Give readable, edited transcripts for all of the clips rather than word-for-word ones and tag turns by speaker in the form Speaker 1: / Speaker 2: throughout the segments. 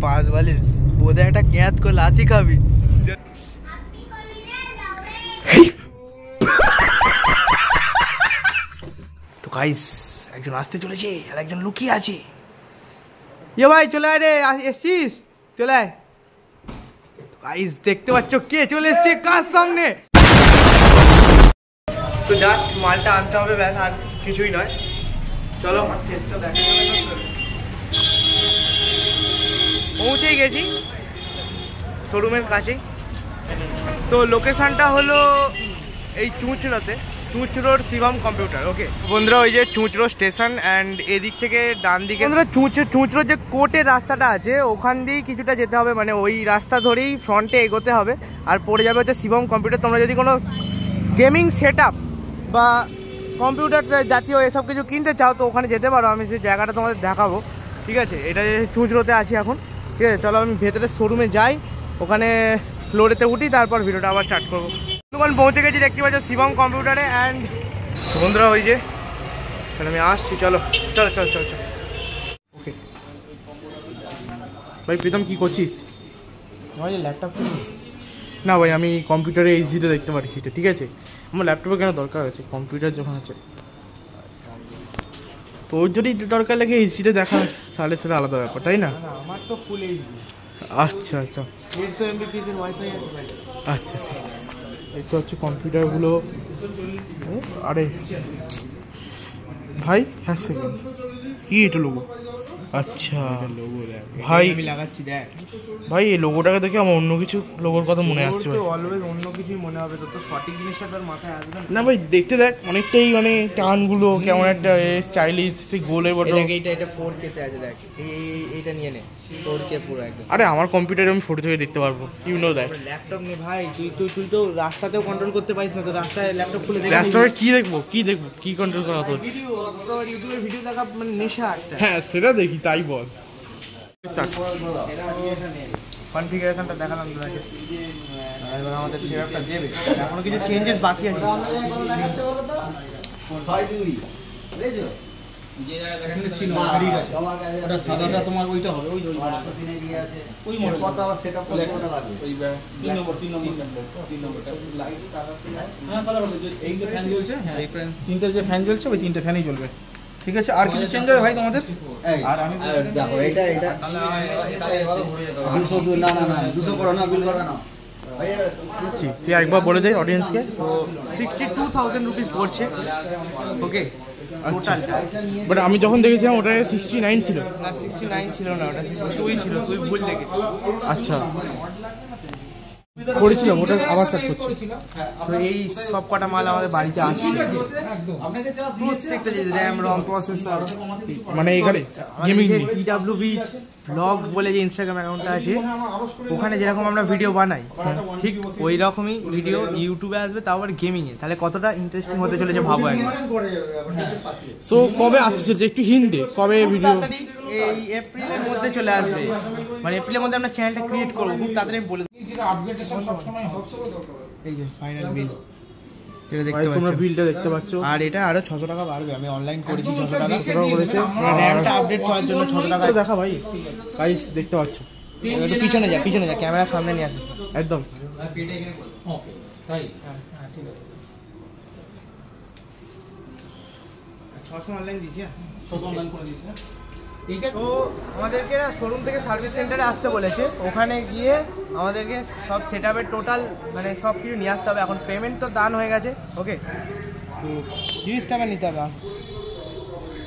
Speaker 1: पास वाले बोले একটা ক্যাত को लाठी খাবি তো গাইস একজন আসতে চলেছে আর একজন লুকিয়ে আছে ये भाई চলে আয় রে এসছিস চলে আয় গাইস দেখতে পাচ্ছ কে চলে এসেছে কার সামনে তো জাস্ট মালটা আনতে হবে ব্যাস আর কিছুই নয় চলো আমার টেস্টটা দেখা যাবে পৌঁছেই গেছি শোরুমের কাছেই তো লোকেশনটা হলো এই চুঁচড়োতে চুঁচড়োর শিবম কম্পিউটার ওকে বন্ধুরা ওই যে চুঁচড়ো স্টেশন অ্যান্ড এদিক থেকে ডান দিকে বন্ধুরা চুঁচড়ো যে কোর্টের রাস্তাটা আছে ওখান দিয়েই কিছুটা যেতে হবে মানে ওই রাস্তা ধরেই ফ্রন্টে এগোতে হবে আর পড়ে যাবে হচ্ছে শিবম কম্পিউটার তোমরা যদি কোনো গেমিং সেট আপ বা কম্পিউটার জাতীয় এসব কিছু কিনতে চাও তো ওখানে যেতে পারো আমি সেই জায়গাটা তোমাদের দেখাবো ঠিক আছে এটা চুঁচড়োতে আছি এখন ঠিক আছে চলো আমি ভেতরের শোরুমে যাই ওখানে ফ্লোরেতে উঠি তারপর ভিডিওটা আবার স্টার্ট করবো দোকান পৌঁছে গেছি দেখতে পাচ্ছ শিবম কম্পিউটারে অ্যান্ড বন্ধুরা ওই যে আমি আসছি চলো চলো চলো চলো চলো ওকে ভাই প্রীতম কী করছিস আমার যে ল্যাপটপ না ভাই আমি কম্পিউটারে এইচডিটা দেখতে পারি সেটা ঠিক আছে আমার ল্যাপটপে কেন দরকার আছে কম্পিউটার যখন আছে তো ওর যদি দরকার লাগে এইচডিটা দেখা তাহলে সেটা আলাদা ব্যাপার তাই না আমার তো ফুল এইচডি আচ্ছা আচ্ছা 150 MB পিসের ওয়াইফাই আছে ভাই আচ্ছা ঠিক এই তো হচ্ছে কম্পিউটারগুলো আরে ভাই এক সেকেন্ড কি এটা লোগো আচ্ছা লোগো ভাই আমি লাগাচ্ছি দেখ ভাই এই লোগোটাকে দেখে আমার অন্য কিছু লোগোর কথা মনে আসছে ভাই অলওয়েজ অন্য কিছুই মনে হবে তো সঠিক জিনিসটা তোর মাথায় আসবে না ভাই দেখতে দেখ অনেকটাই মানে টানগুলো কেমন একটা স্টাইলিশ সেই গোলের বড় এটা 4K তে আছে দেখ এইটা নিয়ে নে 4K পুরো একদম আরে আমার কম্পিউটারে আমি ফটো থেকে দেখতে পারবো ইউ নো দ্যাট ল্যাপটপ নে ভাই তুই তো রাস্তাতেও কন্ট্রোল করতে পারিস না তো রাস্তায় ল্যাপটপ খুলে দেখ রাস্তায় কি দেখবো কি কন্ট্রোল করা তো ইউটিউবে ভিডিও দেখা মানে নেশা একটা হ্যাঁ সেটা দেখি তাই বল কনফিগারেশনটা দেখালাম তোমাকে এবার আমাদের সেটআপটা দেবে এখনো কিছু চেঞ্জেস বাকি আছে যে জায়গা দেখানো ছিল ঠিক আছে ওটা সাদাটা তোমার ওইটা হবে ওই ওই মডেল কত আবার সেটআপটা কোনটা লাগবে ওই 3 নম্বরটা লাইট হ্যাঁ ভালো হবে এই যে ফ্যান জ্বলছে হ্যাঁ রেফারেন্স তিনটা যে ফ্যান জ্বলছে ওই তিনটা ফ্যানই জ্বলবে ঠিক আছে আর কিছু চেঞ্জ হবে ভাই তোমাদের আর আমি দেখো এটা 202 না 200 করো না বিল করো না ভাই তুই একবার বলে দে অডিয়েন্সকে তো 62000 রুপিস পড়ছে ওকে টোটালটা বাট আমি যখন দেখেছিলাম ওটা 69 ছিল না 69 ছিল না ওটা 62 ছিল তুই ভুল দেখেছিস আচ্ছা করেছিলাম ওটা আবার স্টার্ট করছি তো এই সব কটা মাল আমাদের বাড়িতে আসছে প্রত্যেকটা যে র্যাম রম প্রসেসর মানে এখানে গেমিং TWB ব্লগ বলে যে ইনস্টাগ্রাম অ্যাকাউন্টটা আছে ওখানে যেরকম আমরা ভিডিও বানাই ঠিক ওই রকমই ভিডিও ইউটিউবে আসবে তাও আবার গেমিংয়ে তাহলে কতটা ইন্টারেস্টিং হতে চলেছে ভাবো একবার সো কবে আসছে যে একটু হিন্ট দে কবে ভিডিও এই এপ্রিলের মধ্যে চলে আসবে মানে এপ্রিলের মধ্যে আমরা চ্যানেলটা ক্রিয়েট করব খুব তাড়াতাড়ি বলে আপডেটেশন সব সময় এই যে ফাইনাল বিল এটা দেখতে পাচ্ছ তোমরা বিলটা দেখতে পাচ্ছ আর এটা আরো 600 টাকা বাড়বে আমি অনলাইন করেছি 600 টাকা করেছে র‍্যামটা আপডেট করার জন্য 600 টাকা দেখা ভাই গাইস দেখতে পাচ্ছ একটু পিছনে যা ক্যামেরার সামনে নিয়ে আসো একদম ওকে তাই হ্যাঁ ঠিক আছে 600 অনলাইন দিছি 600 অনলাইন করে দিছি তো আমাদেরকে শোরুম থেকে সার্ভিস সেন্টারে আসতে বলেছে ওখানে গিয়ে আমাদেরকে সব সেটআপের টোটাল মানে সব কিছু নিয়ে আসতে হবে এখন পেমেন্ট তো দান হয়ে গেছে ওকে তো 30 টাকা নিতে হবে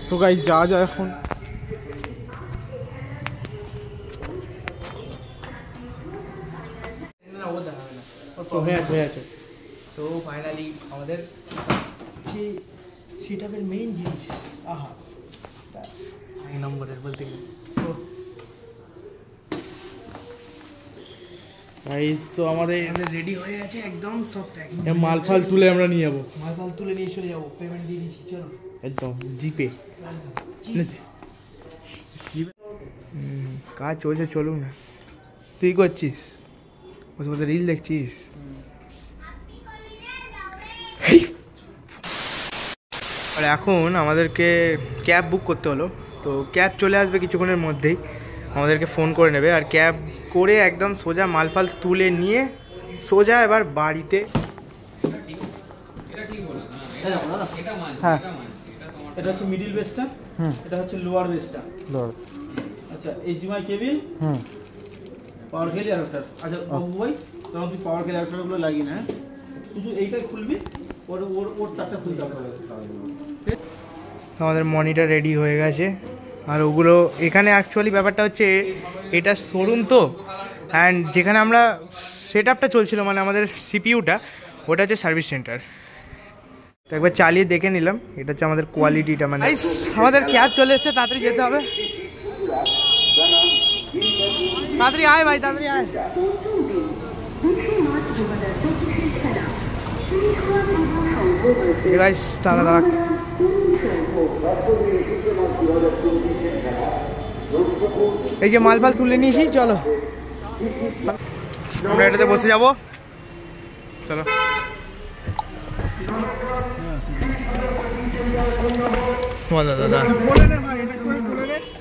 Speaker 1: সো গাইস যা এখন হয়ে আছে তো ফাইনালি আমাদের যে সেটআপের মেইন জিনিস আহা নম্বরের বলতে গেলে গাইস তো আমাদের রেডি হয়ে আছে একদম সব প্যাকিং মালফাল তুলে আমরা নিয়ে যাবো মালফাল তুলে নিয়ে চলে যাবো পেমেন্ট দিয়ে দিচ্ছি চলো একদম জিপে কাজ চলছে চলুক না তুই করছিস ওর মধ্যে রিল দেখছিস আর এখন আমাদেরকে ক্যাব বুক করতে হলো তো ক্যাব চলে আসবে কিছুক্ষণের মধ্যেই আমাদেরকে ফোন করে নেবে, আর ক্যাব করে একদম সোজা মালফাল তুলে নিয়ে সোজা এবার বাড়িতে।
Speaker 2: হ্যাঁ, এটা হচ্ছে মিডিল বেসটা, এটা হচ্ছে লোয়ার বেসটা। আচ্ছা, এইচডিএমআই কেবল, পাওয়ার কেবল অ্যাডাপ্টার। আচ্ছা বাবু ভাই, তখন তুই পাওয়ার কেবল অ্যাডাপ্টারগুলো লাগিয়ে না, শুধু এইটাই খুলবি, ওর তারটা খুলতে হবে।
Speaker 1: আমাদের মনিটর রেডি হয়ে গেছে, আর ওগুলো এখানে অ্যাকচুয়ালি ব্যাপারটা হচ্ছে এটা শোরুম তো, অ্যান্ড যেখানে আমরা সেট আপটা চলছিল মানে আমাদের সিপিইউটা, ওটা হচ্ছে সার্ভিস সেন্টার। তো একবার চালিয়ে দেখে নিলাম, এটা হচ্ছে আমাদের কোয়ালিটিটা। মানে আমাদের ক্যাব চলে এসছে, তাড়াতাড়ি যেতে হবে। তাড়াতাড়ি আয় ভাই, তাড়াতাড়ি আয়। দাঁড়া দাঁড়া, এই যে মালফাল তুলে নিয়েছি, চলো আমরা এটাতে বসে যাবো। চলো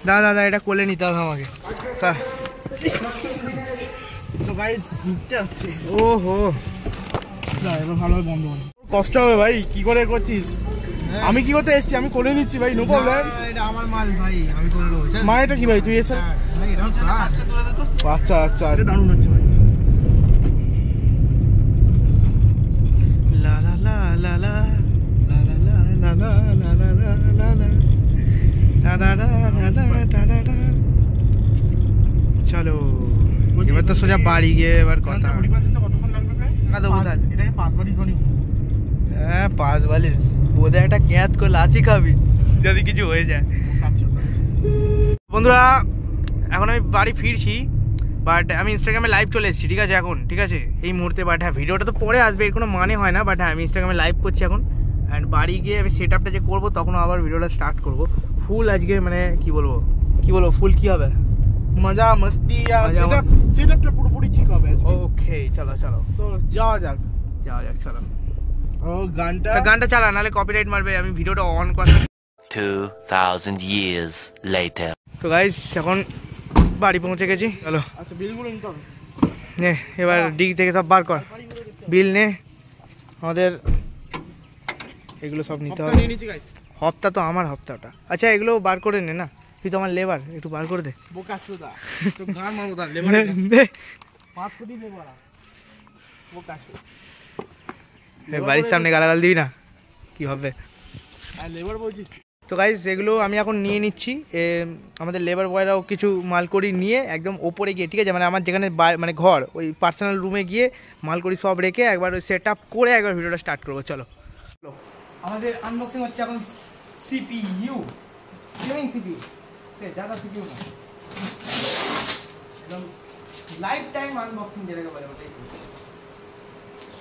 Speaker 1: দাদা দাদা এটা কোলে নিতে হবে আমাকে। ওহো
Speaker 2: ভালোভাবে বন্ধ করে, কষ্ট হবে ভাই, কি করে করছিস? আমি কি করতে এসছি, আমি করে নিচ্ছি ভাই, নো প্রবলেম।
Speaker 1: এটা আমার মাল ভাই, আমি করে দেবো।
Speaker 2: মা এটা কি ভাই, তুই এসে? আচ্ছা আচ্ছা,
Speaker 1: এটা দারুণ হচ্ছে ভাই। লা লা লা লা লা লা লা লা লা লা লা লা লা লা লা লা লা লা লা। চলো এবার তো সোজা বাড়ি গিয়ে এবার কথা। হ্যাঁ 5 বোধহয় একটা ক্যাঁত করে লাথি খাবি যদি কিছু হয়ে যায়। বন্ধুরা এখন আমি বাড়ি ফিরছি, বাট আমি ইনস্টাগ্রামে লাইভ চলে এসেছি, ঠিক আছে এখন, ঠিক আছে এই মুহূর্তে। বাট হ্যাঁ ভিডিওটা তো পরে আসবে, এর কোনো মানে হয় না। বাট হ্যাঁ আমি ইনস্টাগ্রামে লাইভ করছি এখন, অ্যান্ড বাড়ি গিয়ে আমি সেট আপটা যে করবো তখন আবার ভিডিওটা স্টার্ট করবো ফুল। আজকে মানে কি বলবো ফুল কি হবে,
Speaker 2: মজা মস্তি, সেটআপটা পুরোপুরি ঠিক হবে।
Speaker 1: ওকে চলো চলো,
Speaker 2: সো যাওয়া যাক
Speaker 1: চলো।
Speaker 2: ও গানটা
Speaker 1: চালা, নাহলে কপিরাইট মারবে। আমি ভিডিওটা অন করে
Speaker 3: 2000 years later.
Speaker 1: তো গাইস এখন বাড়ি পৌঁছে গেছি। চলো
Speaker 2: আচ্ছা, বিলগুলো নিতে হবে।
Speaker 1: নে এবার ডিগ থেকে সব বার কর, বিল নে। আমাদের এগুলো সব নিতে হবে। হপ্তা তো আমার হপ্তাটা। আচ্ছা এগুলো বার করে নে না, তুই তো আমার লেবার, একটু বার করে দে।
Speaker 2: বোকাচোদা, তো গান মারবো তার লেবার
Speaker 1: দে
Speaker 2: 5 কোটি লেবার। বোকাচোদা,
Speaker 1: বাড়ির সামনে গালাগাল দিবি না, কি হবে?
Speaker 2: আর লেবার বলছিস?
Speaker 1: তো গাইস এগুলো আমি এখন নিয়ে নিচ্ছি। আমাদের লেবার বয়রাও কিছু মালকড়ি নিয়ে একদম ওপরে গিয়ে, ঠিক আছে মানে আমার যেখানে মানে ঘর, ওই পার্সোনাল রুমে গিয়ে মালকড়ি সব রেখে একবার ওই সেট আপ করে একবার ভিডিওটা স্টার্ট করবো। চলো আমাদের আনবক্সিং হচ্ছে এখন সিপিইউ, গেমিং সিপিইউ, ज़्यादा সিপিইউ না, একদম লাইফ টাইম আনবক্সিং যেটাকে বলে ওটাই।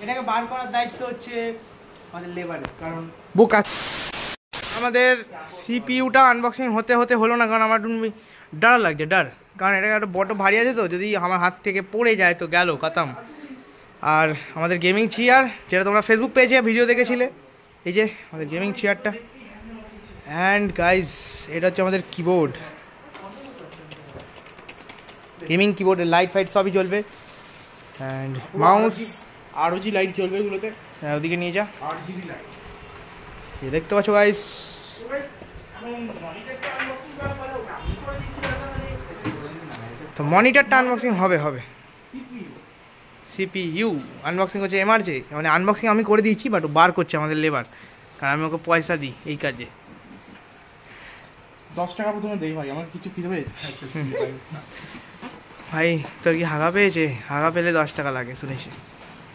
Speaker 1: এটাকে বার করার দায়িত্ব হচ্ছে আমাদের লেবারের, কারণ বোকা। আমাদের সিপিইউটা আনবক্সিং হতে হলো না, কারণ আমার ডর লাগছে, কারণ এটা একটা বড় ভারী আছে তো, যদি আমার হাত থেকে পড়ে যায় তো গেল খতম। আর আমাদের গেমিং চেয়ার, যেটা তোমরা ফেসবুক পেজে ভিডিও দেখেছিলে, এই যে আমাদের গেমিং চেয়ারটা। অ্যান্ড গাইজ এটা হচ্ছে আমাদের কিবোর্ড, গেমিং কিবোর্ডের লাইট ফাইট সবই চলবে। অ্যান্ড মাউস,
Speaker 2: ROG লাইট চলবে এগুলোতে।
Speaker 1: হ্যাঁ ওদিকে নিয়ে যা,
Speaker 2: RGB লাইট।
Speaker 1: এই দেখতে পাচ্ছ গাইস। তো মনিটরটা আনবক্সিং হবে। সিপিইউ আনবক্সিং হচ্ছে এমআরজে, মানে আনবক্সিং আমি করে দিয়েছি, বাট বার করছে আমাদের লেবার, কারণ আমি ওকে পয়সা দিই এই কাজে।
Speaker 2: 10 টাকা প্রথমে দেই ভাই, আমার কিছু ফিরে পেয়েছে
Speaker 1: ভাই। তোর কি হাগা পেয়েছে? হাগা পেলে 10 টাকা লাগে শুনেছি।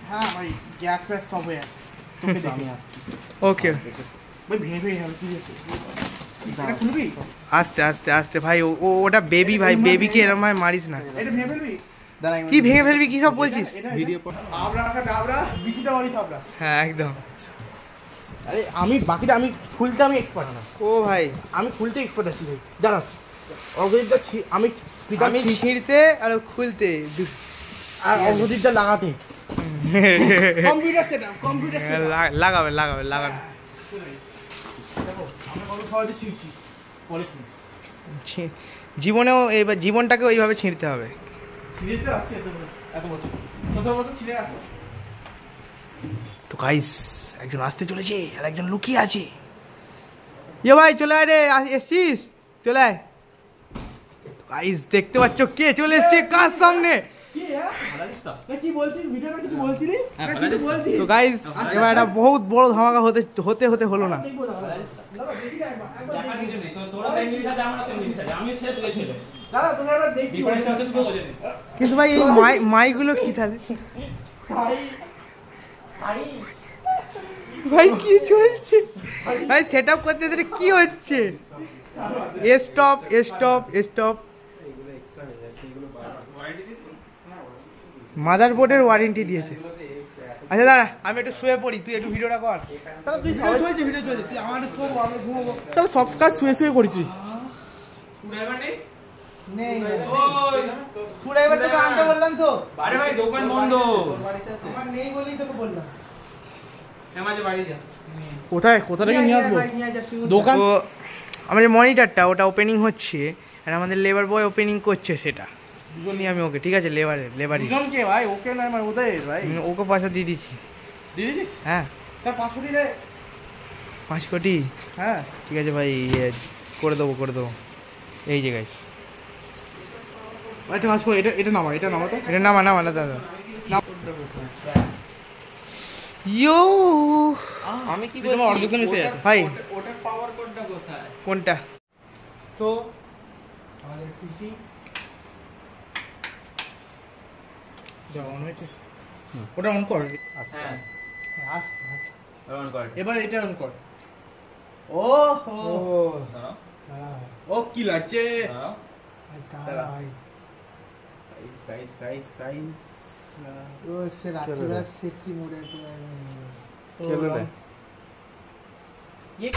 Speaker 2: হ্যাঁ ভাই, গ্যাস ফ্যাস সব হয়ে আছে, তোকে দামি আসছি।
Speaker 1: ওকে
Speaker 2: ভাই, ভেবে হবে সিরিয়াসলি। এটা খুলবি?
Speaker 1: আস্তে ভাই, ওটা বেবি ভাই, বেবিকে এরকম ভাই মারিস না।
Speaker 2: এটা ভেবে ফেলবি?
Speaker 1: কি ভেঙে ফেলবি, কি সব বলছিস?
Speaker 2: ভিডিও পর ডাবরা বিচিটা মারি থাবরা।
Speaker 1: হ্যাঁ একদম।
Speaker 2: আরে আমি বাকিটা আমি খুলতে আমি এক্সপার্ট না।
Speaker 1: ও ভাই
Speaker 2: আমি খুলতে এক্সপার্ট আছি ভাই, জানো অগ্রদীপটা আমি
Speaker 1: ছিঁড়তে আর খুলতে,
Speaker 2: আর অগ্রদীপটা লাগাতে। কম্পিউটার সেটআপ,
Speaker 1: লাগাবে।
Speaker 2: দেখো আমরা কত সহজে ছিঁড়ছি পলিথিন।
Speaker 1: জীবনেও এইবার জীবনটাকে ওইভাবে ছিঁড়তে হবে।
Speaker 2: ছিঁড়তে আসছে এত বছর 17 বছর ছিঁড়ে আসছে।
Speaker 1: তো গাইস একজন আসতে চলেছে আর একজন লুকিয়ে আছে। ইয়ে ভাই চলে আয় রে, এসছিস? চলে আয়। গাইস দেখতে পাচ্ছ কে চলে এসছে কার সামনে? তো গাইস এবার একটা বহুত বড় ধামাকা হতে হতে হলো না। কিন্তু ভাই এই মাইগুলো কি তাহলে ভাই কি চলছে ভাই? সেট আপ করতে কি হচ্ছে? Stop stop stop. মাদারবোর্ডের ওয়ারেন্টি দিয়েছে। আচ্ছা দাঁড়া আমি একটু শুয়ে পড়ি, তুই একটু ভিডিওটা কর। তুই ভিডিও চলছে তুই আমার শোবো, আমি ঘুমাবো।
Speaker 2: সব কাজ শুয়ে শুয়ে করেছিস।
Speaker 1: ফুরাইবার তোকে আনতে বললাম তো।
Speaker 2: আরে ভাই দোকান বন্ধ।
Speaker 1: আমার নেই বলেই তোকে বললাম।
Speaker 2: বাড়ি যা। কোথা থেকে নিয়ে আসবো? দোকান
Speaker 1: আমার যে মনিটরটা ওটা ওপেনিং হচ্ছে আর আমাদের লেবার বয় ওপেনিং করছে, সেটা দুজন নিয়ে আমি ওকে। ঠিক আছে লেবারই
Speaker 2: দুজনকে ভাই, ওকে না মানে ওদের ভাই।
Speaker 1: ওকে পয়সা দিয়ে দিচ্ছি।
Speaker 2: দিয়ে দিছিস?
Speaker 1: হ্যাঁ
Speaker 2: স্যার 5 কোটি রে।
Speaker 1: 5 কোটি?
Speaker 2: হ্যাঁ
Speaker 1: ঠিক আছে ভাই, করে দেবো। এই যে গাইস
Speaker 2: একটা কাজ করে, এটা নামা তো।
Speaker 1: এটা নামা না দাদা। ইয়ো
Speaker 2: আমি কি বলছি, তোমার অর্ধেক এসে আছে
Speaker 1: ভাই।
Speaker 2: ওটার পাওয়ার কোডটা কোথায়?
Speaker 1: কোনটা?
Speaker 2: তো আমাদের পিসি অন হয়েছে, ওটা অন কর। হ্যাঁ অন কর, এবার এটা অন কর। ওহো ও কি লাগছে? গাইস
Speaker 1: ও সে রাত্রিবেলা সেক্সি মোডে
Speaker 2: ये